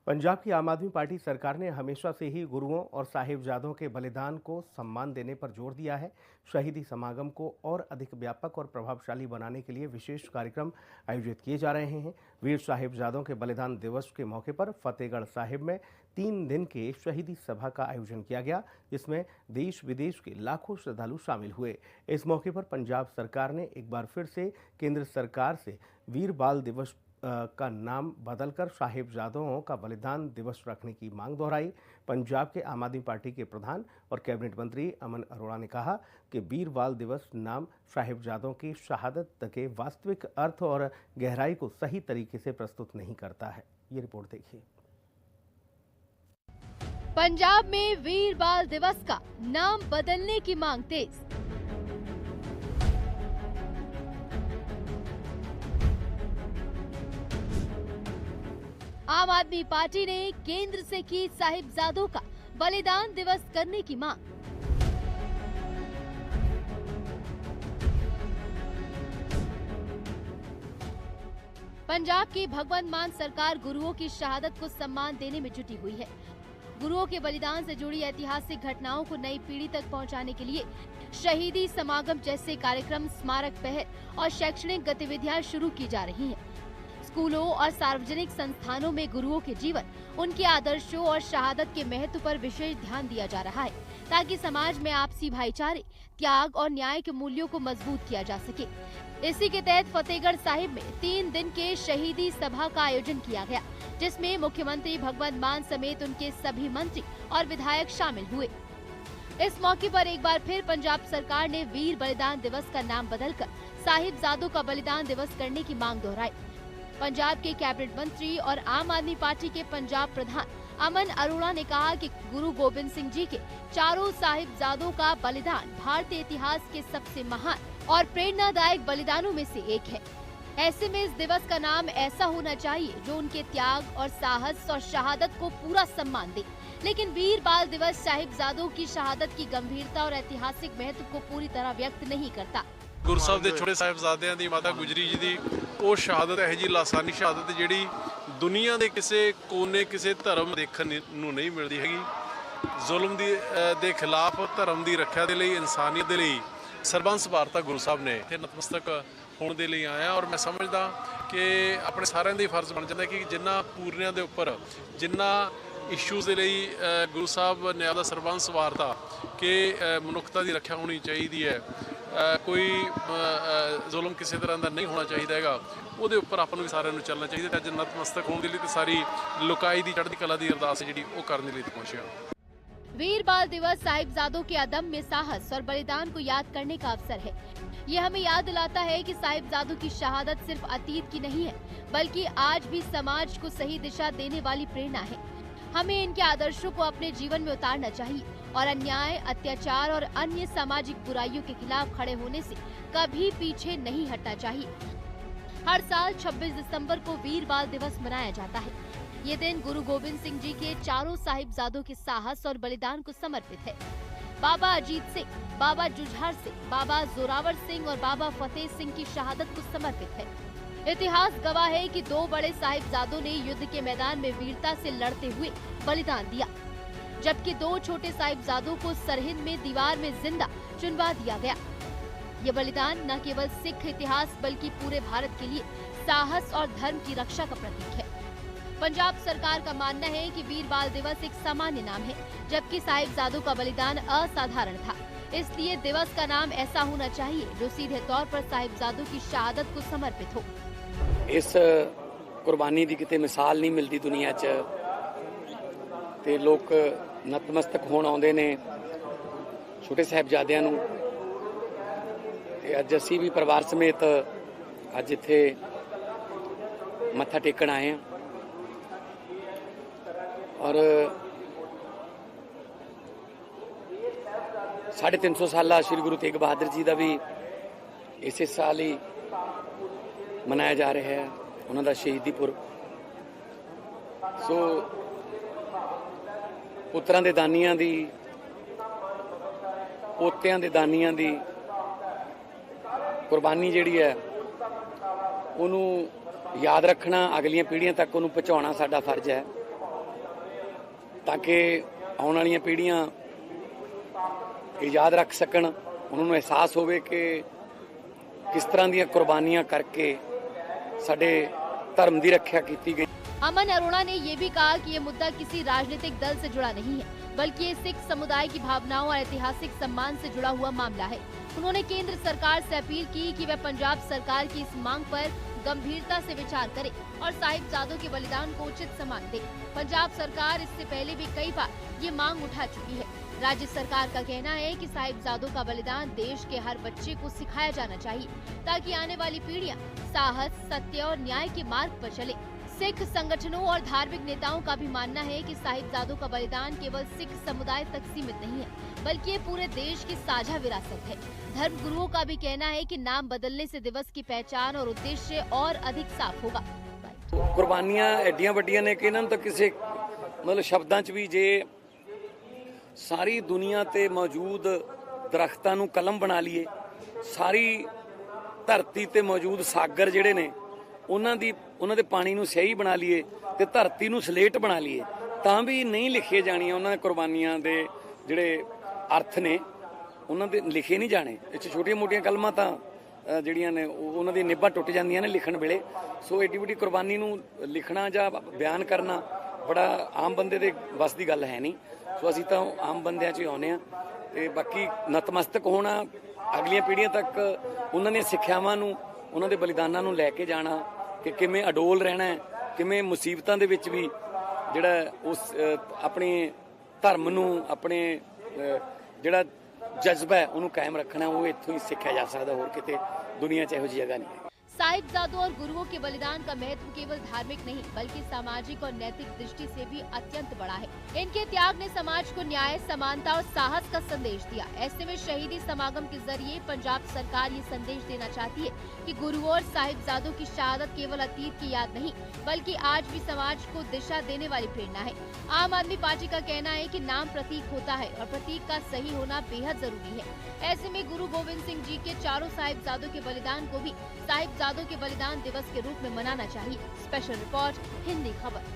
पंजाब की आम आदमी पार्टी सरकार ने हमेशा से ही गुरुओं और साहिबजादों के बलिदान को सम्मान देने पर जोर दिया है। शहीदी समागम को और अधिक व्यापक और प्रभावशाली बनाने के लिए विशेष कार्यक्रम आयोजित किए जा रहे हैं। वीर साहिबजादों के बलिदान दिवस के मौके पर फतेहगढ़ साहिब में 3 दिन के शहीदी सभा का आयोजन किया गया, जिसमें देश विदेश के लाखों श्रद्धालु शामिल हुए। इस मौके पर पंजाब सरकार ने एक बार फिर से केंद्र सरकार से वीर बाल दिवस का नाम बदलकर साहिबजादों का बलिदान दिवस रखने की मांग दोहराई। पंजाब के आम आदमी पार्टी के प्रधान और कैबिनेट मंत्री अमन अरोड़ा ने कहा कि वीर बाल दिवस नाम साहिबजादों की शहादत के वास्तविक अर्थ और गहराई को सही तरीके से प्रस्तुत नहीं करता है। ये रिपोर्ट देखिए। पंजाब में वीर बाल दिवस का नाम बदलने की मांग तेज। आम आदमी पार्टी ने केंद्र से की साहिबजादों का बलिदान दिवस करने की मांग। पंजाब की भगवंत मान सरकार गुरुओं की शहादत को सम्मान देने में जुटी हुई है। गुरुओं के बलिदान से जुड़ी ऐतिहासिक घटनाओं को नई पीढ़ी तक पहुंचाने के लिए शहीदी समागम जैसे कार्यक्रम, स्मारक पहल और शैक्षणिक गतिविधियां शुरू की जा रही हैं। स्कूलों और सार्वजनिक संस्थानों में गुरुओं के जीवन, उनके आदर्शों और शहादत के महत्व पर विशेष ध्यान दिया जा रहा है, ताकि समाज में आपसी भाईचारे, त्याग और न्याय के मूल्यों को मजबूत किया जा सके। इसी के तहत फतेहगढ़ साहिब में 3 दिन के शहीदी सभा का आयोजन किया गया, जिसमें मुख्यमंत्री भगवंत मान समेत उनके सभी मंत्री और विधायक शामिल हुए। इस मौके पर एक बार फिर पंजाब सरकार ने वीर बलिदान दिवस का नाम बदलकर साहिबजादों का बलिदान दिवस करने की मांग दोहराई। पंजाब के कैबिनेट मंत्री और आम आदमी पार्टी के पंजाब प्रधान अमन अरोड़ा ने कहा कि गुरु गोबिंद सिंह जी के चारों साहिबजादों का बलिदान भारतीय इतिहास के सबसे महान और प्रेरणादायक बलिदानों में से एक है। ऐसे में इस दिवस का नाम ऐसा होना चाहिए जो उनके त्याग और साहस और शहादत को पूरा सम्मान दे। लेकिन वीर बाल दिवस साहिबजादों की शहादत की गंभीरता और ऐतिहासिक महत्व को पूरी तरह व्यक्त नहीं करता। गुरु साहब के छोटे साहिबजादियां दी माता गुजरी जी की वो शहादत है जी लासानी शहादत जी दुनिया के किसी कोने किसी धर्म देखने नहीं मिलती हैगी। जुल्म के खिलाफ धर्म की रक्षा के लिए, इंसानियत के लिए सरबंस वारता गुरु साहब ने इत्थे नतमस्तक होने के लिए आया। और मैं समझदा कि अपने सारे का फर्ज बन जाता है कि जिन्ना पूर्णिया के उपर जिन्ना इशूज़ के लिए गुरु साहब ने आपका सरबंस वारता कि मनुखता की रक्षा होनी चाहिए है, कोई जुल्म किसी तरह का नहीं होना चाहिए है, वो उपर आपको भी सारे चलना चाहिए। अज नतमस्तक होने के लिए सारी लुकाई की चढ़ती कला की अरदास जी वो करने लिए पहुंचे। वीर बाल दिवस साहिबजादों के अदम्य साहस और बलिदान को याद करने का अवसर है। ये हमें याद दिलाता है कि साहिबजादों की शहादत सिर्फ अतीत की नहीं है, बल्कि आज भी समाज को सही दिशा देने वाली प्रेरणा है। हमें इनके आदर्शों को अपने जीवन में उतारना चाहिए और अन्याय, अत्याचार और अन्य सामाजिक बुराइयों के खिलाफ खड़े होने से कभी पीछे नहीं हटना चाहिए। हर साल 26 दिसंबर को वीर बाल दिवस मनाया जाता है। ये दिन गुरु गोबिंद सिंह जी के चारों साहिबजादों के साहस और बलिदान को समर्पित है। बाबा अजीत सिंह, बाबा जुझार सिंह, बाबा जोरावर सिंह और बाबा फतेह सिंह की शहादत को समर्पित है। इतिहास गवाह है कि 2 बड़े साहिबजादों ने युद्ध के मैदान में वीरता से लड़ते हुए बलिदान दिया, जबकि 2 छोटे साहिबजादों को सरहिंद में दीवार में जिंदा चुनवा दिया गया। ये बलिदान न केवल सिख इतिहास बल्कि पूरे भारत के लिए साहस और धर्म की रक्षा का प्रतीक है। पंजाब सरकार का मानना है कि वीर बाल दिवस एक सामान्य नाम है, जबकि साहिबजादों का बलिदान असाधारण था। इसलिए दिवस का नाम ऐसा होना चाहिए जो सीधे तौर पर साहिबजादों की शहादत को समर्पित हो। इस कुर्बानी की किते मिसाल नहीं मिलती दुनिया च, ते लोग नतमस्तक होने आउंदे ने छोटे साहिबजादियां नूं। ते अज असीं भी परिवार समेत अज इत्थे मत्था टेकण आए हैं और 350 साला श्री गुरु तेग बहादुर जी का भी इस साल ही मनाया जा रहा है, उन्होंने शहीदी पुरब। सो पुत्रां दे दानियां दी, पोतियां दे दानियां दी कुर्बानी जिहड़ी है उन्होंने याद रखना, अगलियां पीढ़ियां तक उन्होंने पहुँचाना साडा फर्ज है। ताकि आने वाली पीढ़ियां ये याद रख सकन, उन्होंने एहसास होवे कि किस तरह दी कुर्बानियां करके साडे धर्म की रक्षा की गई। अमन अरोड़ा ने ये भी कहा कि ये मुद्दा किसी राजनीतिक दल से जुड़ा नहीं है, बल्कि ये सिख समुदाय की भावनाओं और ऐतिहासिक सम्मान से जुड़ा हुआ मामला है। उन्होंने केंद्र सरकार से अपील की कि वह पंजाब सरकार की इस मांग पर गंभीरता से विचार करे और साहिबजादों के बलिदान को उचित सम्मान दे। पंजाब सरकार इससे पहले भी कई बार ये मांग उठा चुकी है। राज्य सरकार का कहना है कि साहिबजादों का बलिदान देश के हर बच्चे को सिखाया जाना चाहिए, ताकि आने वाली पीढ़ियां साहस, सत्य और न्याय के मार्ग पर चले। सिख संगठनों और धार्मिक नेताओं का भी मानना है कि साहिबजादों का बलिदान केवल सिख समुदाय तक सीमित नहीं है, बल्कि ये पूरे देश की साझा विरासत है। धर्म गुरुओं का भी कहना है कि नाम बदलने से दिवस की पहचान और उद्देश्य और अधिक साफ होगा। कुर्बानियां एडियां वड्डियां ने कि इन्हां नूं तां किसी मतलब शब्दां च भी जे सारी दुनिया ते मौजूद दरख्तां नूं कलम बना लीए, सारी धरती ते मौजूद सागर जिहड़े ने ਉਹਨਾਂ ਦੇ ਪਾਣੀ ਨੂੰ ਸਹੀ ਬਣਾ ਲਈਏ ਤੇ ਧਰਤੀ ਨੂੰ ਸਲੇਟ ਬਣਾ ਲਈਏ ਤਾਂ ਵੀ ਨਹੀਂ ਲਿਖੀਆਂ ਜਾਣੀਆਂ ਉਹਨਾਂ ਦੇ ਕੁਰਬਾਨੀਆਂ ਦੇ ਜਿਹੜੇ ਅਰਥ ਨੇ, ਉਹਨਾਂ ਦੇ ਲਿਖੇ ਨਹੀਂ ਜਾਣੇ। ਇਹ 'ਚ ਛੋਟੀਆਂ ਮੋਟੀਆਂ ਕਲਮਾਂ ਤਾਂ ਜਿਹੜੀਆਂ ਨੇ ਉਹਨਾਂ ਦੀ ਨਿਭਾਂ ਟੁੱਟ ਜਾਂਦੀਆਂ ਨੇ ਲਿਖਣ ਵੇਲੇ। ਸੋ ਏਡੀ ਵੱਡੀ ਕੁਰਬਾਨੀ ਨੂੰ ਲਿਖਣਾ ਜਾਂ ਬਿਆਨ ਕਰਨਾ ਬੜਾ ਆਮ ਬੰਦੇ ਦੇ ਵੱਸ ਦੀ ਗੱਲ ਹੈ ਨਹੀਂ। ਸੋ ਅਸੀਂ ਤਾਂ ਆਮ ਬੰਦਿਆਂ 'ਚ ਹੀ ਆਉਂਦੇ ਹਾਂ ਤੇ ਬਾਕੀ ਨਤਮਸਤਕ ਹੋਣਾ, ਅਗਲੀਆਂ ਪੀੜ੍ਹੀਆਂ ਤੱਕ ਉਹਨਾਂ ਦੀਆਂ ਸਿੱਖਿਆਵਾਂ ਨੂੰ, ਉਹਨਾਂ ਦੇ ਬਲੀਦਾਨਾਂ ਨੂੰ ਲੈ ਕੇ ਜਾਣਾ कि किमें अडोल रहना है, किमें मुसीबतां दे विच भी जिहड़ा उस अपने धर्म नूं, अपने जिहड़ा जज्बा है उन्होंने कायम रखना, वो इत्थों ही सीखा जा सकता, होर किते दुनिया च इहो जी जगह नहीं है। साहिबजादों और गुरुओं के बलिदान का महत्व केवल धार्मिक नहीं, बल्कि सामाजिक और नैतिक दृष्टि से भी अत्यंत बड़ा है। इनके त्याग ने समाज को न्याय, समानता और साहस का संदेश दिया। ऐसे में शहीदी समागम के जरिए पंजाब सरकार ये संदेश देना चाहती है कि गुरुओं और साहिबजादों की शहादत केवल अतीत की याद नहीं, बल्कि आज भी समाज को दिशा देने वाली प्रेरणा है। आम आदमी पार्टी का कहना है कि नाम प्रतीक होता है और प्रतीक का सही होना बेहद जरूरी है। ऐसे में गुरु गोविंद सिंह जी के चारों साहिबजादों के बलिदान को भी साहिबजादों के बलिदान दिवस के रूप में मनाना चाहिए। स्पेशल रिपोर्ट, हिंदी खबर।